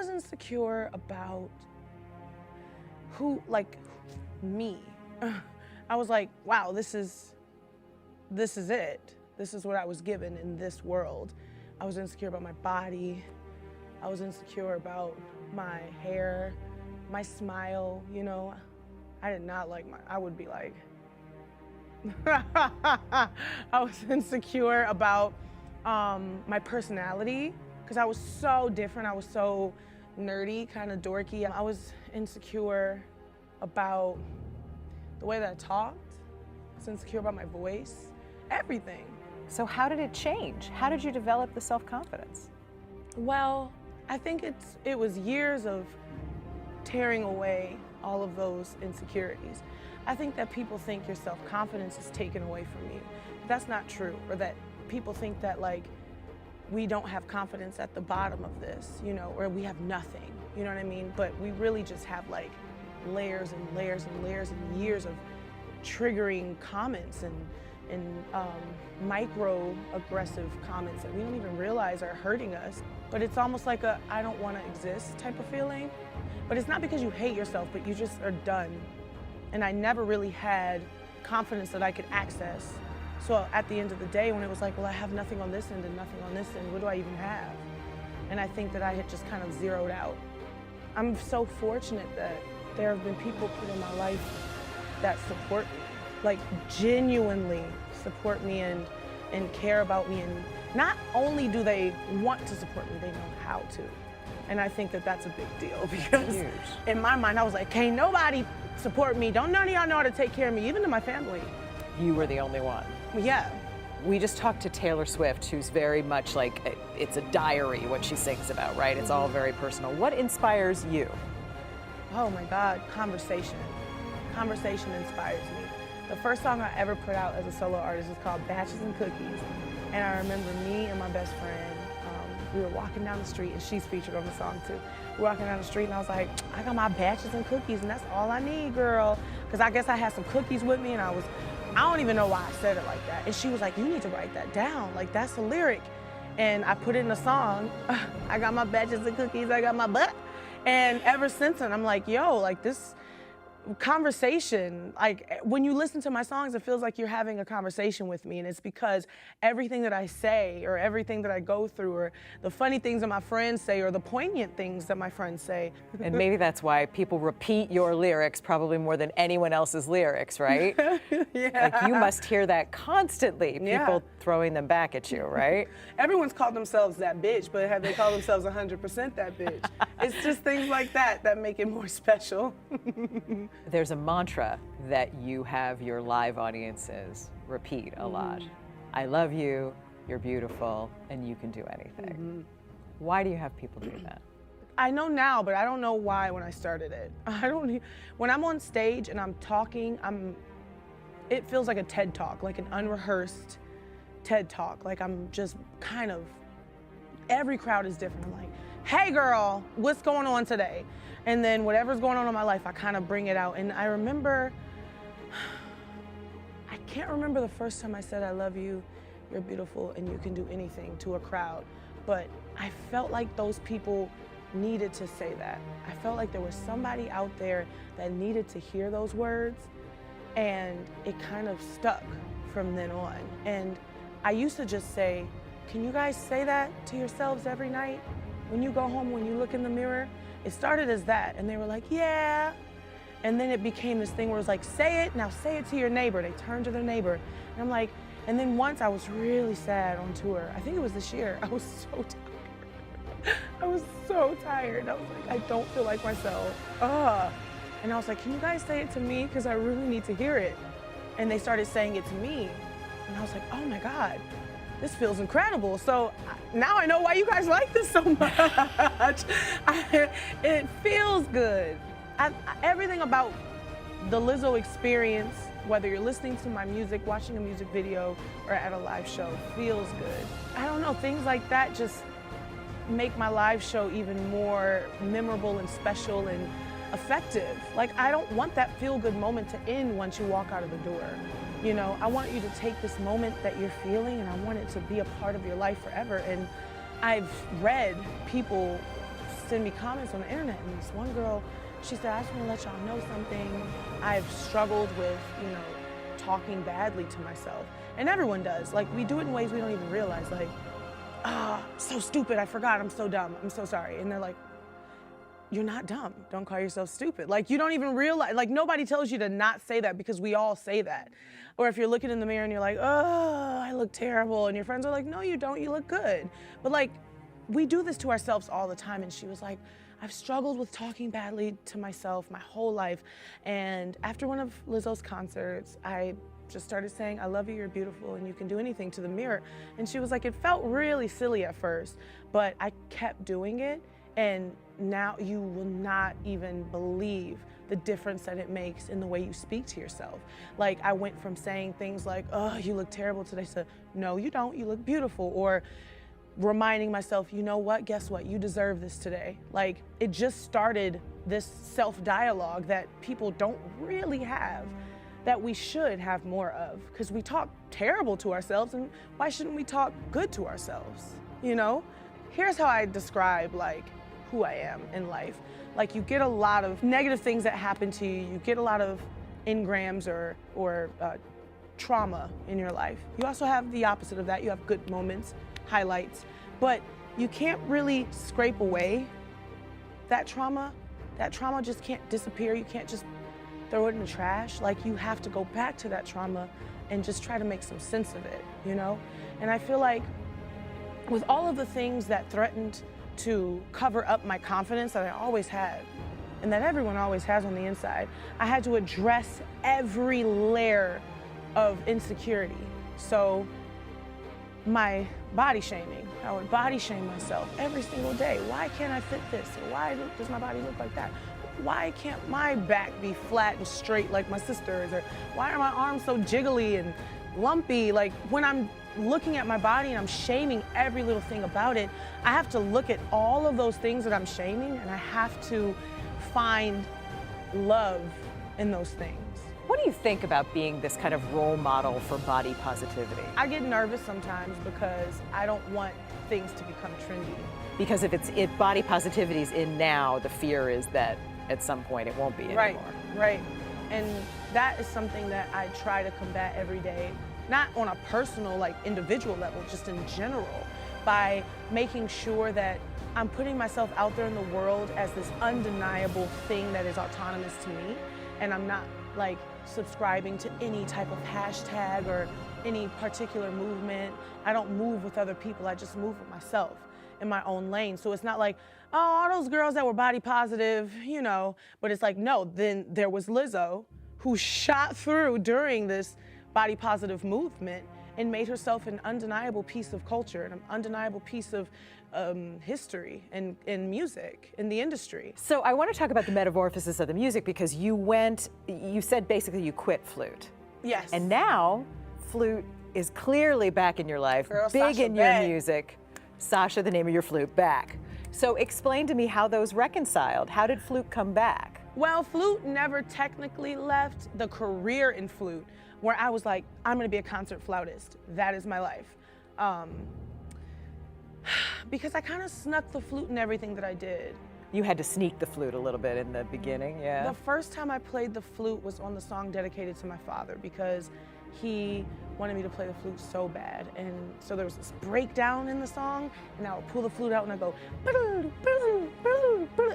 was insecure about me. I was like, wow, this is it. This is what I was given in this world. I was insecure about my body. I was insecure about my hair, my smile, you know. I did not like I would be like, I was insecure about my personality, because I was so different. I was so nerdy, kind of dorky. I was insecure about the way that I talked. I was insecure about my voice, everything. So how did it change? How did you develop the self-confidence? Well, I think it was years of tearing away all of those insecurities. I think that people think your self-confidence is taken away from you. That's not true, or that people think that like we don't have confidence at the bottom of this, you know, or we have nothing, you know what I mean? But we really just have like layers and layers and layers and years of triggering comments and micro-aggressive comments that we don't even realize are hurting us. But it's almost like a I don't want to exist type of feeling. But it's not because you hate yourself, but you just are done. And I never really had confidence that I could access. So at the end of the day, when it was like, well, I have nothing on this end and nothing on this end, what do I even have? And I think that I had just kind of zeroed out. I'm so fortunate that there have been people put in my life that support me, like genuinely support me and care about me. And not only do they want to support me, they know how to. And I think that that's a big deal, because in my mind, I was like, can't nobody support me. Don't none of y'all know how to take care of me, even to my family. You were the only one. Yeah. We just talked to Taylor Swift, who's very much like, it's a diary, what she sings about, right? It's all very personal. What inspires you? Oh my God, conversation. Conversation inspires me. The first song I ever put out as a solo artist is called Batches and Cookies. And I remember me and my best friend, we were walking down the street, and she's featured on the song too. We were walking down the street, and I was like, I got my batches and cookies, and that's all I need, girl. Because I guess I had some cookies with me, and I don't even know why I said it like that. And she was like, you need to write that down. Like, that's a lyric. And I put it in a song. I got my batches and cookies, I got my butt. And ever since then, I'm like, yo, like this conversation, like when you listen to my songs, it feels like you're having a conversation with me. And it's because everything that I say, or everything that I go through, or the funny things that my friends say, or the poignant things that my friends say. And maybe that's why people repeat your lyrics probably more than anyone else's lyrics, right? Yeah. Like you must hear that constantly, people throwing them back at you, right? Everyone's called themselves that bitch, but have they called themselves 100% that bitch? It's just things like that that make it more special. There's a mantra that you have your live audiences repeat a lot. I love you, you're beautiful, and you can do anything. Why do you have people do that? I know now, but I don't know why when I started it. When I'm on stage and I'm talking, it feels like a TED Talk, like an unrehearsed TED Talk. Like I'm just kind of, every crowd is different. I'm like, hey girl, what's going on today? And then whatever's going on in my life, I kind of bring it out. And I remember, I can't remember the first time I said, I love you, you're beautiful, and you can do anything to a crowd. But I felt like those people needed to say that. I felt like there was somebody out there that needed to hear those words, and it kind of stuck from then on. And I used to just say, can you guys say that to yourselves every night? When you go home, when you look in the mirror? It started as that, and they were like, yeah. And then it became this thing where it was like, say it, now say it to your neighbor. They turned to their neighbor. And I'm like, and then once I was really sad on tour. I think it was this year. I was so tired. I was so tired. I was like, I don't feel like myself. And I was like, can you guys say it to me? Because I really need to hear it. And they started saying it to me. And I was like, oh my God, this feels incredible. So now I know why you guys like this so much. It feels good. Everything about the Lizzo experience, whether you're listening to my music, watching a music video, or at a live show, feels good. I don't know, things like that just make my live show even more memorable and special and effective. Like, I don't want that feel-good moment to end once you walk out of the door. You know, I want you to take this moment that you're feeling, and I want it to be a part of your life forever. And I've read people send me comments on the internet, and this one girl, she said, I just want to let y'all know something. I've struggled with, you know, talking badly to myself. And everyone does. Like, we do it in ways we don't even realize. Like, so stupid, I forgot, I'm so dumb, I'm so sorry. And they're like, you're not dumb, don't call yourself stupid. Like, you don't even realize, like, nobody tells you to not say that, because we all say that. Or if you're looking in the mirror and you're like, oh, I look terrible, and your friends are like, no, you don't, you look good. But like, we do this to ourselves all the time. And she was like, I've struggled with talking badly to myself my whole life. And after one of Lizzo's concerts, I just started saying, I love you, you're beautiful, and you can do anything, to the mirror. And she was like, it felt really silly at first, but I kept doing it. And now you will not even believe the difference that it makes in the way you speak to yourself. Like, I went from saying things like, oh, you look terrible today, to no, you don't, you look beautiful. Or reminding myself, you know what, guess what, you deserve this today. Like, it just started this self-dialogue that people don't really have, that we should have more of, because we talk terrible to ourselves, and why shouldn't we talk good to ourselves, you know? Here's how I describe, like, who I am in life. Like, you get a lot of negative things that happen to you, you get a lot of engrams or trauma in your life. You also have the opposite of that. You have good moments, highlights, but you can't really scrape away that trauma. That trauma just can't disappear. You can't just throw it in the trash. Like, you have to go back to that trauma and just try to make some sense of it, you know? And I feel like with all of the things that threatened to cover up my confidence that I always had, and that everyone always has on the inside, I had to address every layer of insecurity. So my body shaming, I would body shame myself every single day. Why can't I fit this? Or why does my body look like that? Why can't my back be flat and straight like my sister's? Or why are my arms so jiggly and lumpy? Like, when I'm looking at my body and I'm shaming every little thing about it, I have to look at all of those things that I'm shaming, and I have to find love in those things. What do you think about being this kind of role model for body positivity? I get nervous sometimes because I don't want things to become trendy. Because if body positivity is in now, the fear is that at some point it won't be anymore. Right. And that is something that I try to combat every day, not on a personal, like, individual level, just in general, by making sure that I'm putting myself out there in the world as this undeniable thing that is autonomous to me, and I'm not, like, subscribing to any type of hashtag or any particular movement. I don't move with other people, I just move with myself in my own lane. So it's not like, oh, all those girls that were body positive, you know, but it's like, no, then there was Lizzo, who shot through during this body positive movement and made herself an undeniable piece of culture and an undeniable piece of history and music in the industry. So I want to talk about the metamorphosis of the music, because you said basically you quit flute. Yes. And now flute is clearly back in your life, Girl, big Sasha in your back. music. Sasha, the name of your flute, back. So explain to me how those reconciled. How did flute come back? Well, flute never technically left the career in flute, where I was like, I'm gonna be a concert flautist. That is my life. Because I kind of snuck the flute in everything that I did. You had to sneak the flute a little bit in the beginning, yeah? The first time I played the flute was on the song dedicated to my father, because he wanted me to play the flute so bad. And so there was this breakdown in the song, and I would pull the flute out and I go,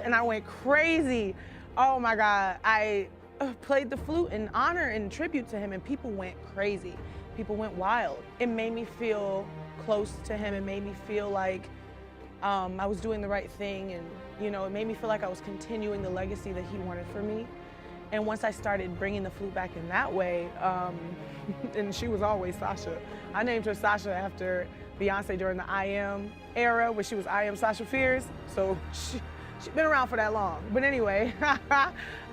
and I went crazy. Oh my God, I played the flute in honor and tribute to him, and people went crazy. People went wild. It made me feel close to him. It made me feel like I was doing the right thing, and you know, it made me feel like I was continuing the legacy that he wanted for me. And once I started bringing the flute back in that way, and she was always Sasha. I named her Sasha after Beyonce during the I Am era, where she was I Am Sasha Fierce. So she's been around for that long. But anyway,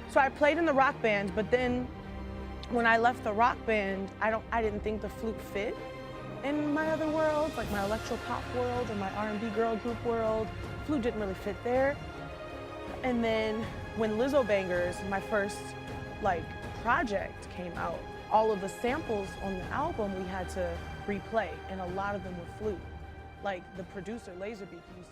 so I played in the rock band, but then when I left the rock band, I didn't think the flute fit in my other worlds, like my electro pop world or my R&B girl group world. Flute didn't really fit there. And then when Lizzo Bangers, my first project, came out, all of the samples on the album we had to replay, and a lot of them were flute. Like, the producer, Laserbeak, used